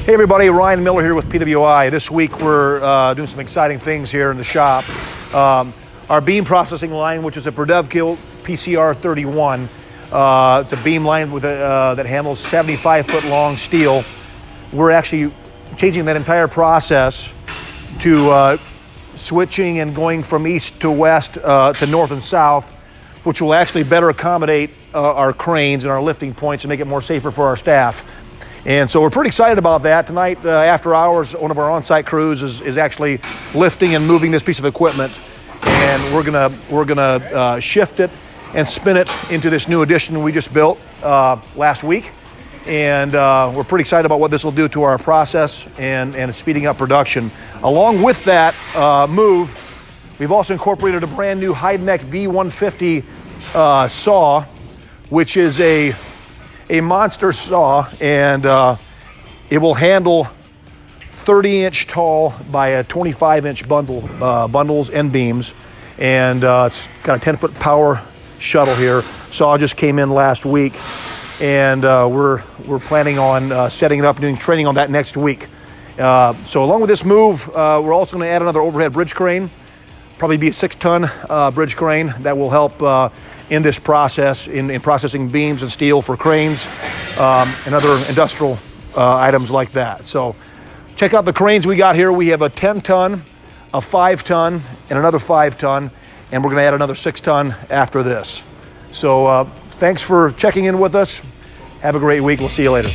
Hey everybody, Ryan Miller here with PWI. This week we're doing some exciting things here in the shop. Our beam processing line, which is a Robotic PCR 31. It's a beam line with that handles 75-foot long steel. We're actually changing that entire process to switching and going from east to west to north and south, which will actually better accommodate our cranes and our lifting points and make it more safer for our staff. And so we're pretty excited about that. Tonight, after hours, one of our on-site crews is actually lifting and moving this piece of equipment, and we're gonna shift it and spin it into this new addition we just built last week. And we're pretty excited about what this will do to our process and speeding up production. Along with that move, we've also incorporated a brand new high neck V150 saw, which is a monster saw, and it will handle 30-inch tall by a 25-inch bundles and beams, and it's got a 10-foot power shuttle here. Saw just came in last week, and we're planning on setting it up and doing training on that next week. So along with this move, we're also going to add another overhead bridge crane, probably be a 6-ton bridge crane that will help in this process, in processing beams and steel for cranes and other industrial items like that. So check out the cranes we got here. We have a 10-ton, a 5-ton, and another 5-ton, and we're going to add another 6-ton after this. So thanks for checking in with us. Have a great week. We'll see you later.